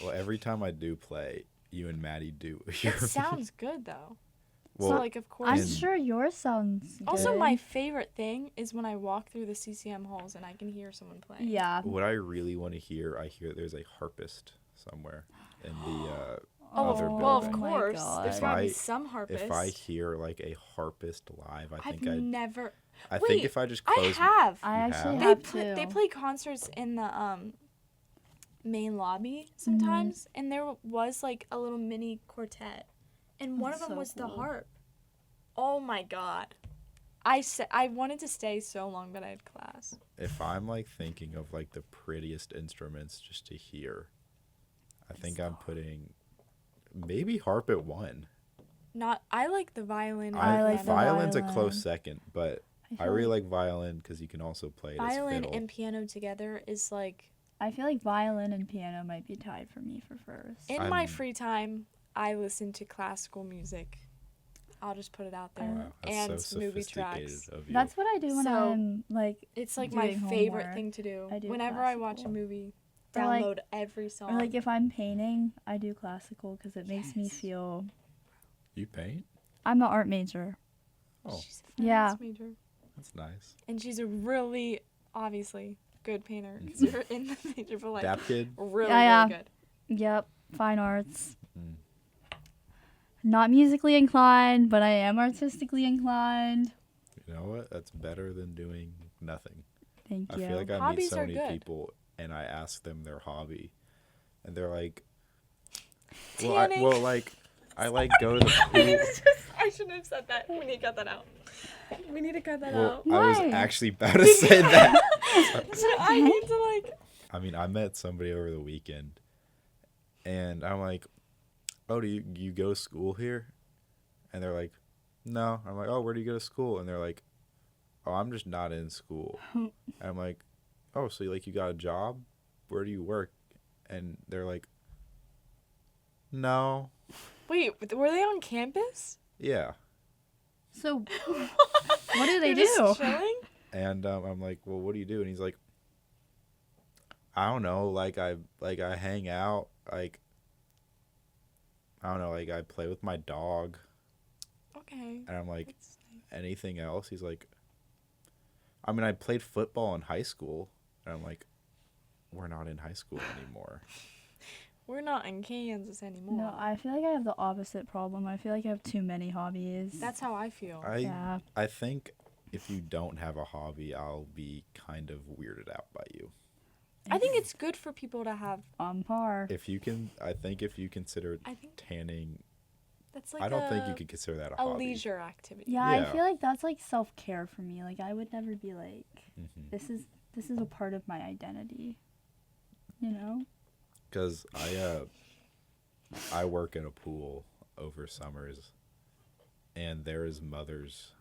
Well, every time I do play, you and Maddie do. It sounds good though. Well, So like of course. I'm And- sure yours sounds good. Also, my favorite thing is when I walk through the CCM halls and I can hear someone playing. Yeah. what I really want to hear, I hear there's a harpist somewhere in the. Oh, Other well, of building. my course. God. There's If gotta I- be some harpists. If I hear like a harpist live, I I've think I'd. never. I Wait, think if I just I close. have. I You actually have? have They too. play concerts in the main lobby sometimes, and there was like a little mini quartet, and one of That's them so was the cool. harp. Oh my god. I wanted to stay so long, but I had class. If I'm like thinking of like the prettiest instruments just to hear, I think I'm putting maybe harp at one. I like the violin. I and like piano. the violin's a violin. close second, but I feel really like, like violin because you can also play it as Violin fiddle. and piano together is like I feel like violin and piano might be tied for me for first. in my I'm- free time. I listen to classical music. I'll just put it out there. Wow, that's and so movie sophisticated tracks. of you. That's what I do when So- I'm like, It's like my doing favorite homework. thing to do. I do Whenever I watch a classical. movie, Or, like- download every song. or like if I'm painting, I do classical because it makes me Yes. feel. You paint? I'm an art major. Oh, She's a finance Yeah. major. that's nice. And she's a really, obviously, good painter. 'Cause Mhm. you're in the major, but like, Dap kid? really, Yeah, really yeah. good. Yep, fine arts. Mm. not musically inclined, but I am artistically inclined. You know what? That's better than doing nothing. Thank I you. feel like I meet Hobbies so are many good. people and I ask them their hobby, and they're like, Tanning. I like go to the pool. I shouldn't have said that. We need to cut that out. We need to cut that Well, out. I was Why? actually about to say that. I need to like. I mean, I met somebody over the weekend, and I'm like, "Oh, do you go to school here?" And they're like, "No." I'm like, "Oh, where do you go to school?" And they're like, "Oh, I'm just not in school." And I'm like, "Oh, so you got a job? Where do you work?" And they're like, "No." Wait, were they on campus? Yeah. So, what do they They're just do? chilling? And I'm like, "Well, what do you do?" And he's like, "I don't know. I hang out. Like, I don't know. Like, I play with my dog." Okay. And I'm like, That's "Anything else?" He's like, "I mean, I played football in high school." And I'm like, "We're not in high school anymore." We're not in Kansas anymore. No, I feel like I have the opposite problem. I feel like I have too many hobbies. That's how I feel. yeah. I think if you don't have a hobby, I'll be kind of weirded out by you. I think it's good for people to have. On par. I think if you consider I think tanning, that's like I don't think you could consider that a a hobby. leisure activity. Yeah, Yeah. I feel like that's like self-care for me. Like I would never be like Mhm. this is a part of my identity. You know? Because I work in a pool over summers, and there is mothers,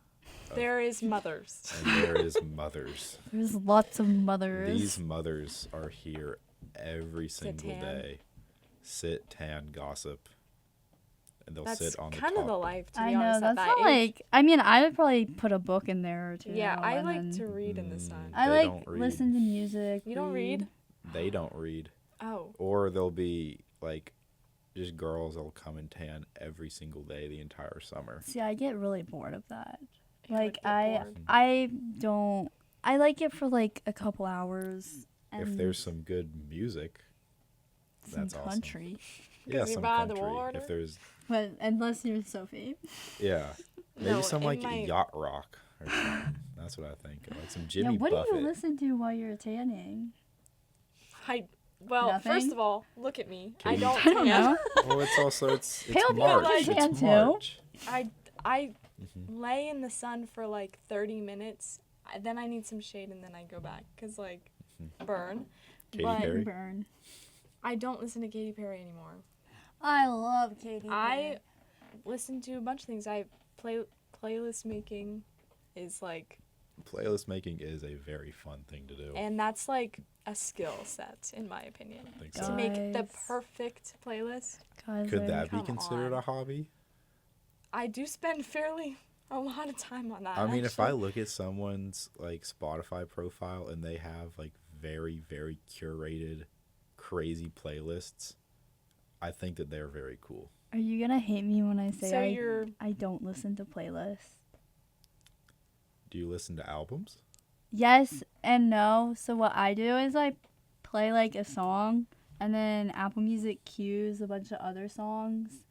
There is mothers. and there is mothers. There's lots of mothers. These mothers are here every single tan. day. Sit, tan, gossip, and they'll That's sit on the kind top. of the life, to I be know honest. that's At that not age. like I mean I would probably put a book in there or two. Yeah, I and like then to read in the sun. I They like don't read. listen to music. You don't read? They don't read. Oh, Or they'll be like just girls that'll come and tan every single day the entire summer. See, I get really bored of that. I would Like get I bored. I don't I like it for like a couple hours and If there's some good music, some that's awesome. country. Yeah, you some by the country. water? If there's But unless you're Sophie. yeah, maybe No, some it like might- yacht rock or something. That's what I think. Like some Yeah, Jimmy what Buffett. do you listen to while you're tanning? Well, Nothing? first of all, look at me. I Katy- don't I don't tan. know. Well, it's also it's Pale people March. like tan It's too. March. I Mhm. lay in the sun for like 30 minutes. Then I need some shade and then I go back because like burn. Katy But Perry. Burn. I don't listen to Katy Perry anymore. I love Katy Perry. I listen to a bunch of things. Playlist making is like, Playlist making is a very fun thing to do. and that's like a skill set in my opinion. I think To so. make the Guys. perfect playlist. Guys, Could I- that be Come considered on. a hobby? I do spend fairly a lot of time on that. I mean, if I actually. look at someone's like Spotify profile and they have like very, very curated, crazy playlists, I think that they're very cool. Are you gonna hate me when I say So you're I don't listen to playlists? Do you listen to albums? Yes and no. So what I do is I play like a song and then Apple Music cues a bunch of other songs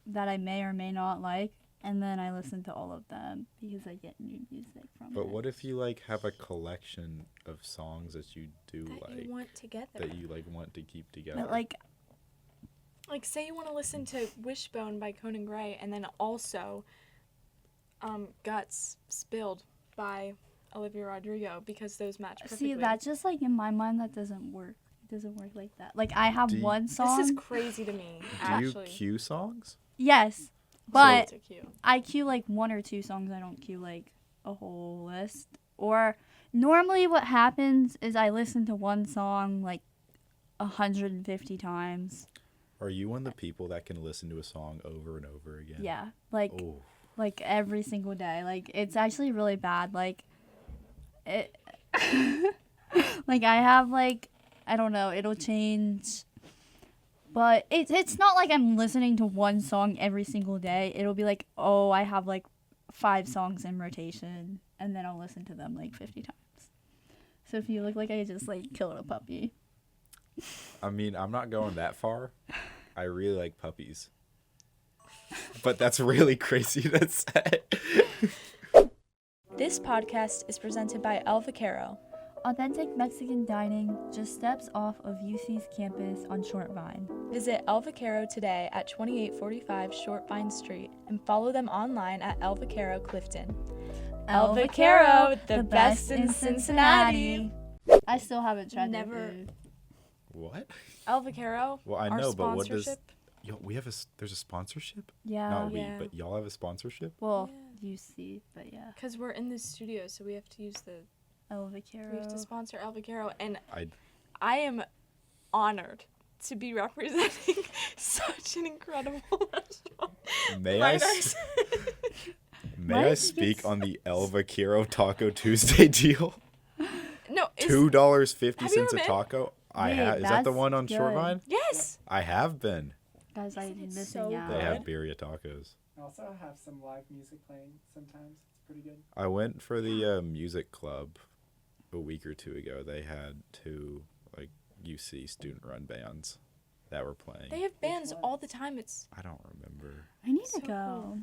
that I may or may not like and then I listen to all of them because I get new music from But it. what if you like have a collection of songs that you do that like you want together. that you like want to keep together? But like Like, say you want to listen to Wishbone by Conan Gray, and then also Guts Spilled by Olivia Rodrigo, because those match perfectly. see that's just like in my mind that doesn't work. It doesn't work like that. Like I have Do you- one song. This is crazy to me, do actually. you cue songs? Yes. But So cute. I queue like one or two songs. I don't queue like a whole list. Or normally what happens is I listen to one song like 150 times. Are you one of the people that can listen to a song over and over again? Yeah. Like Oh, like every single day. Like it's actually really bad. Like it like I have like I don't know, it'll change. But it's not like I'm listening to one song every single day. It'll be like, oh, I have like 5 songs in rotation, and then I'll listen to them like 50 times. So if you look like I just like killed a puppy. I mean, I'm not going that far. I really like puppies. but that's really crazy to say. This podcast is presented by El Vaquero. Authentic Mexican dining just steps off of UC's campus on Short Vine. Visit El Vaquero today at 2845 Short Vine Street and follow them online at El Vaquero Clifton. El Vaquero, the best in Cincinnati. I still haven't tried their Never- food. What? El Vaquero, Well, I our know, but what does sponsorship. yo? there's a sponsorship? Yeah. Not we, Yeah. but y'all have a sponsorship. Well, UC, but yeah. Because we're in the studio, so we have to use the. El We Vaquero. have to sponsor El Vaquero, and I I am honored to be representing such an incredible restaurant. may Right, may Why I did you speak get on the El Vaquero Taco Tuesday deal? No, it's, $2.50 Have you ever a been? taco. I Wait, have. Is that the that's one on good. Shorevine? yes. I have been. Guys, Isn't I'm it missing so out. They good? have birria tacos. I also have some live music playing sometimes. It's pretty good. I went for the music club a week or two ago. They had two like UC student-run bands that were playing. They have bands one? all the time. It's I don't remember. I need So to go. cool.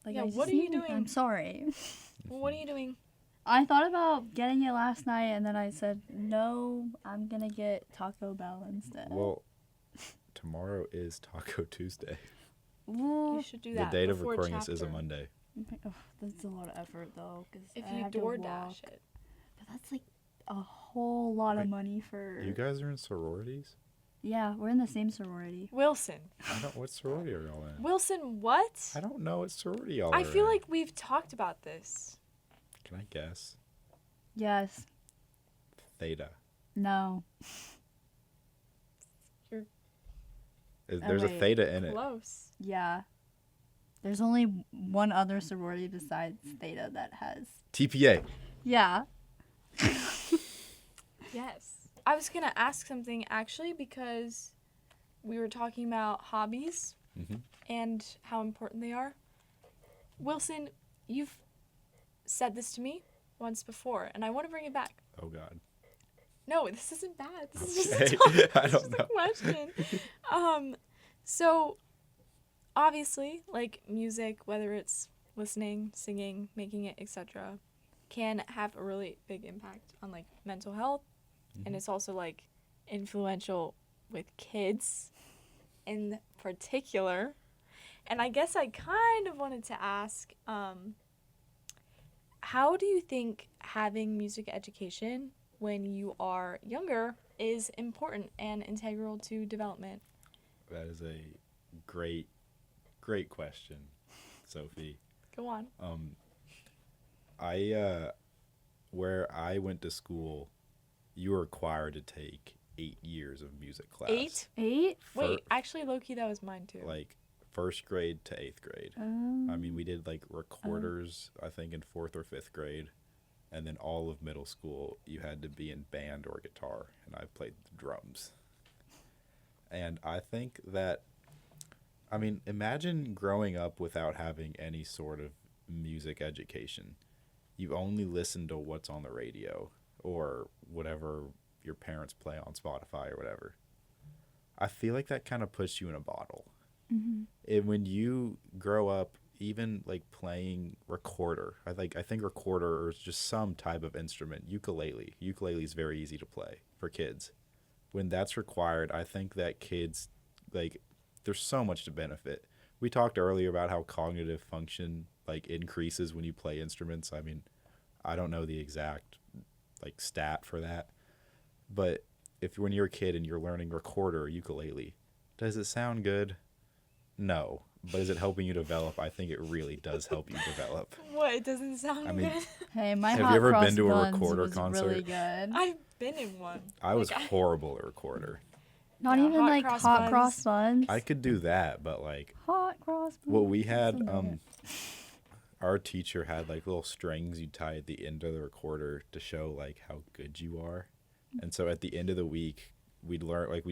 Like, Yeah, I what just are you need- doing? I'm sorry. well, what are you doing? I thought about getting it last night, and then I said, no, I'm going to get Taco Bell instead. Well, tomorrow is Taco Tuesday. Ooh. You should do The that. date of before recording this is a chapter. Monday. Oh, that's a lot of effort, though. Cause If I you have to walk. DoorDash it. But that's like a whole lot of Wait, money for. You guys are in sororities? Yeah, we're in the same sorority. Wilson. I don't. What sorority are y'all in? Wilson, what? I don't know what sorority y'all are I feel in. like we've talked about this. Can I guess? Yes. Theta. No. There's a wait. theta in it. Close. Yeah. There's only one other sorority besides Theta that has. TPA. Yeah. Yes. I was going to ask something actually because we were talking about hobbies hmm and how important they are. Wilson, you've said this to me once before, and I want to bring it back. Oh God. No, this isn't bad. This is just Okay. a topic. I This don't is know. a question. So obviously, like music, whether it's listening, singing, making it, etc., can have a really big impact on like mental health, and Mhm. it's also like influential with kids in particular. And I guess I kind of wanted to ask, how do you think having music education when you are younger is important and integral to development? That is a great, great question, Sophie. Go on. Where I went to school, you were required to take 8 years of music class. 8? 8? Wait, actually, low-key, that was mine too. Like first grade to 8th grade. I mean, we did like recorders, I think, in 4th or 5th grade. And then all of middle school, you had to be in band or guitar. And I played the drums. And I think that, I mean, imagine growing up without having any sort of music education. You only listen to what's on the radio or whatever your parents play on Spotify or whatever. I feel like that kind of puts you in a bottle. Mm-hmm. And when you grow up, even like playing recorder, I think recorder or just some type of instrument, ukulele. Ukulele is very easy to play for kids. When that's required, I think that kids, like, there's so much to benefit. We talked earlier about how cognitive function like increases when you play instruments. I mean, I don't know the exact like stat for that, but if when you're a kid and you're learning recorder or ukulele, does it sound good? No. But is it helping you develop? I think it really does help you develop. What? It doesn't sound I mean, good. Hey, my Have you hot ever cross been to a buns recorder was concert? really good. I've been in one. I was Like, horrible at recorder. Not Yeah, even hot like cross hot buns. cross buns. I could do that, but like Hot cross buns. what we had, Listen to it. our teacher had like little strings you tie at the end of the recorder to show like how good you are. And so at the end of the week, we'd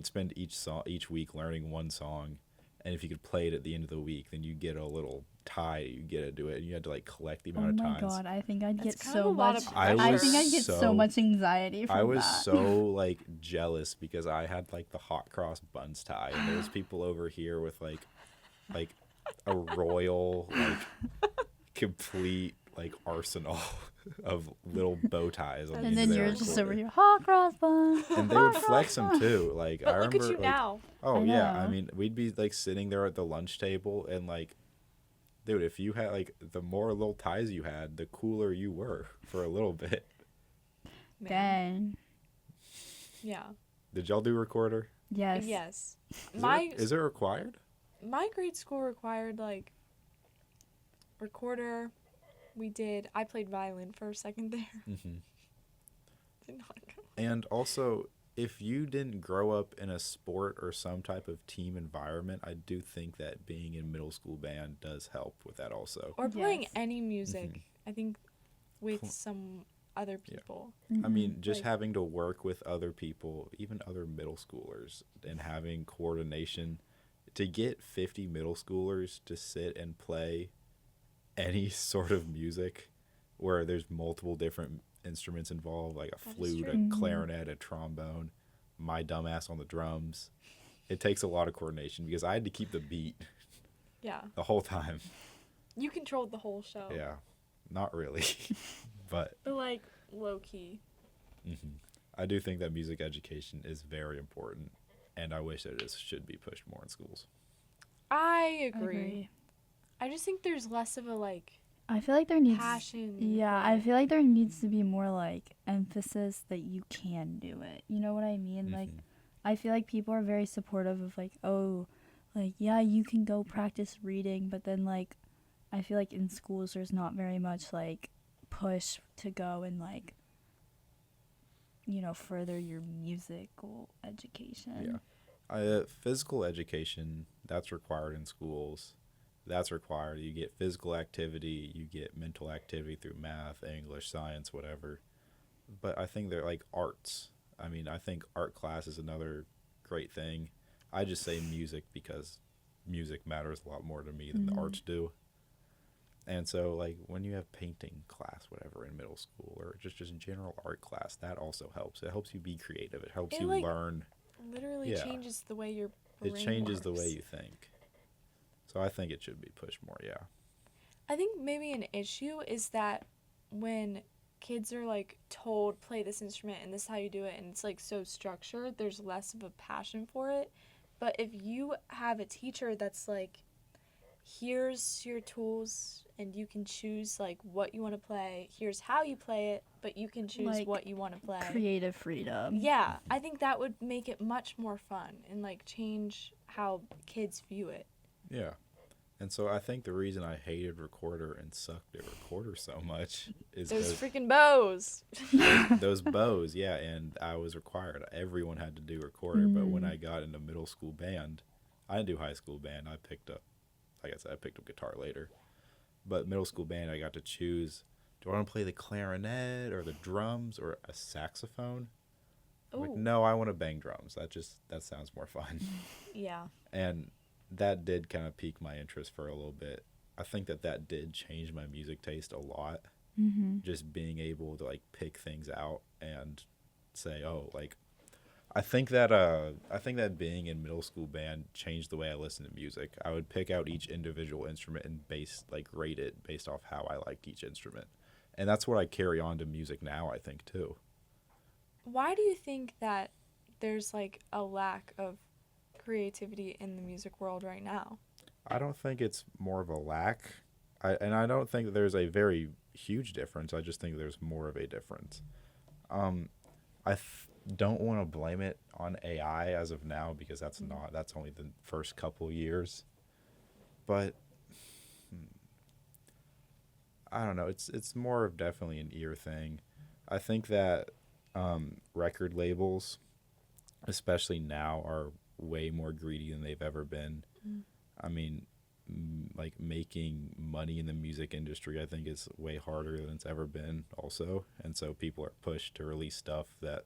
spend each week learning one song, and if you could play it at the end of the week, then you get a little tie you get to do it, and you had to like collect the Oh amount my of times. god, I think I'd That's get kind of so a lot much. of I I was think I'd get so so- much anxiety from I was that. so like jealous because I had like the hot cross buns tie, and there was people over here with like a royal, like, complete, like, arsenal of little bow ties on the And end then of their you're just over recorder. here, hot cross bun. And they would flex them too. Like, But I look remember, at you like, now. oh I yeah, I know. mean, we'd be like sitting there at the lunch table, and like, dude, if you had like the more little ties you had, the cooler you were for a little bit. Man. Dang. Yeah. Did y'all do recorder? Yes. Yes. Is My is it required? my grade school required like recorder. I played violin for a second there. Mm-hmm. Did not go. And also, if you didn't grow up in a sport or some type of team environment, I do think that being in middle school band does help with that also. Or playing Yes. any music. Mhm. I think with Pl- some other Yeah. people. I mean, just Like- having to work with other people, even other middle schoolers, and having coordination to get 50 middle schoolers to sit and play any sort of music where there's multiple different instruments involved, like a That is flute, true. a Mhm. clarinet, a trombone, my dumbass on the drums. It takes a lot of coordination because I had to keep the beat Yeah. the whole time. You controlled the whole show. Yeah, not really, but But like low key. mhm. I do think that music education is very important, and I wish that it should be pushed more in schools. I I agree. agree. I just think there's less of a like I feel like there needs. passion. Yeah, for I it. feel like there needs to be more like emphasis that you can do it. You know what I mean? Like, Mhm. I feel like people are very supportive of like, oh, like yeah, you can go practice reading, but then like, I feel like in schools there's not very much like push to go and like, further your musical education. Physical education, that's required in schools. That's required. You get physical activity, you get mental activity through math, English, science, whatever. But I think they're like arts. I mean, I think art class is another great thing. I just say music because music matters a lot more to me than the Mhm. arts do. And so, like, when you have painting class, whatever, in middle school, or just general art class, that also helps. It helps you be creative. It helps It, you like, learn. Literally Yeah. changes the way your It brain changes the way works. you think. So I think it should be pushed more, yeah. I think maybe an issue is that when kids are like told play this instrument and this is how you do it and it's like so structured, there's less of a passion for it. But if you have a teacher that's like, here's your tools and you can choose like what you want to play, here's how you play it, but you can choose Like, what you want to play. Creative freedom. Yeah, I think that would make it much more fun and like change how kids view it. Yeah. And so I think the reason I hated recorder and sucked at recorder so much is Those because freaking bows. those bows, yeah, and I was required. Everyone had to do recorder, but when Mhm. I got into middle school band, I didn't do high school band. I picked up, like I said, I picked up guitar later. But middle school band, I got to choose, do I want to play the clarinet or the drums or a saxophone? I'm like, Ooh. no, I want to bang drums. That sounds more fun. Yeah. And that did kind of pique my interest for a little bit. I think that did change my music taste a lot. Mm-hmm. Just being able to like pick things out and say, oh, like I think that being in middle school band changed the way I listen to music. I would pick out each individual instrument and rate it based off how I liked each instrument. And that's what I carry on to music now, I think, too. Why do you think that there's like a lack of creativity in the music world right now? I don't think it's more of a lack. I don't think that there's a very huge difference. I just think there's more of a difference. Don't want to blame it on AI as of now because that's only the first couple years. But I don't know. It's more of definitely an ear thing. I think that record labels, especially now, are way more greedy than they've ever been. I mean, like making money in the music industry, I think is way harder than it's ever been also. And so people are pushed to release stuff that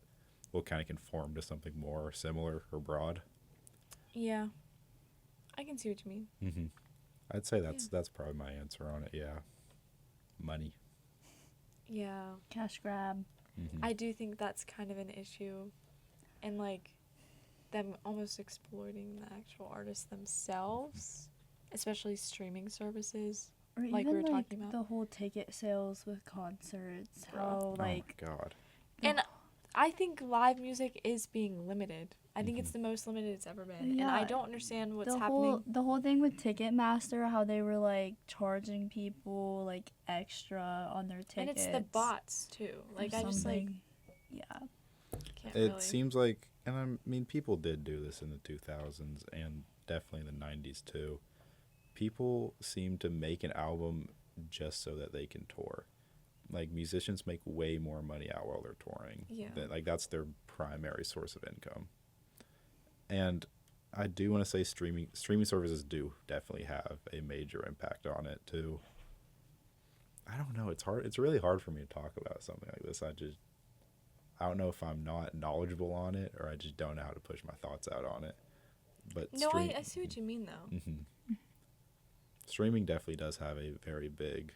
will kind of conform to something more similar or broad. Yeah. I can see what you mean. Mm-hmm. I'd say that's probably my answer on it. Yeah. Money. Yeah. Cash grab. Mm-hmm. I do think that's kind of an issue. And like them almost exploiting the actual artists themselves. especially streaming services. Or Like we even were like talking about. the whole ticket sales with concerts. Bruh. How Oh like my god. And I think live music is being limited. I think it's the most limited it's ever been. And I Yeah, don't understand what's the happening. whole thing with Ticketmaster, how they were like charging people like extra on their tickets. And it's the bots too. or Like I just like something. Yeah. can't It really. seems like, and I mean, people did do this in the 2000s and definitely in the 90s too. People seem to make an album just so that they can tour. Like musicians make way more money out while they're touring. Yeah. Like that's their primary source of income. And I do want to say streaming services do definitely have a major impact on it too. I don't know. It's hard. It's really hard for me to talk about something like this. I don't know if I'm not knowledgeable on it or I just don't know how to push my thoughts out on it. But No, I see what you mean though. Mhm. Streaming definitely does have a very big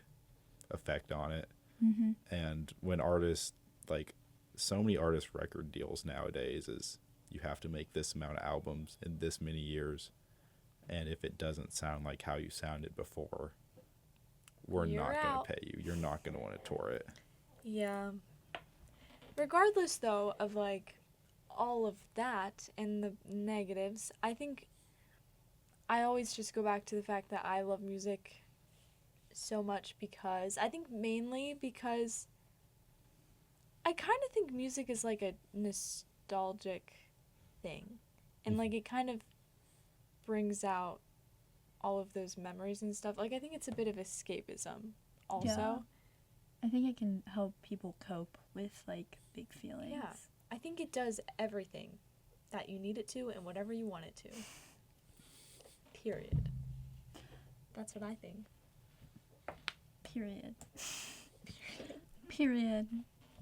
effect on it. Mm-hmm. And when artists, like so many artist record deals nowadays is you have to make this amount of albums in this many years. And if it doesn't sound like how you sounded before, we're You're not going out. to pay you. You're not going to want to tour it. Yeah. Regardless though of like all of that and the negatives, I think I always just go back to the fact that I love music so much because I think mainly because I kind of think music is like a nostalgic thing. And like it kind of brings out all of those memories and stuff. Like I think it's a bit of escapism also. Yeah. I think it can help people cope with like big feelings. Yeah. I think it does everything that you need it to and whatever you want it to. Period. That's what I think. Period. Period.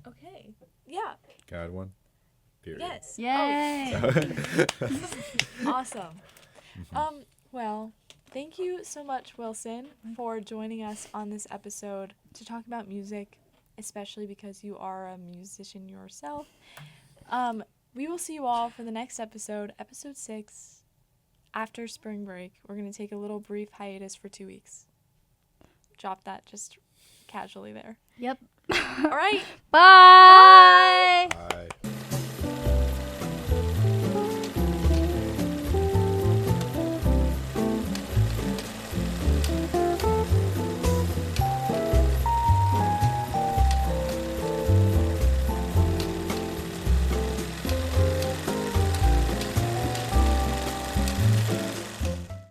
Okay. Yeah. Got one? Period. Yes. Yay! Awesome. Well, thank you so much, Wilson, for joining us on this episode to talk about music, especially because you are a musician yourself. We will see you all for the next episode, episode 6, after spring break. We're going to take a little brief hiatus for 2 weeks. Drop that just casually there. Yep. All right. Bye. Bye.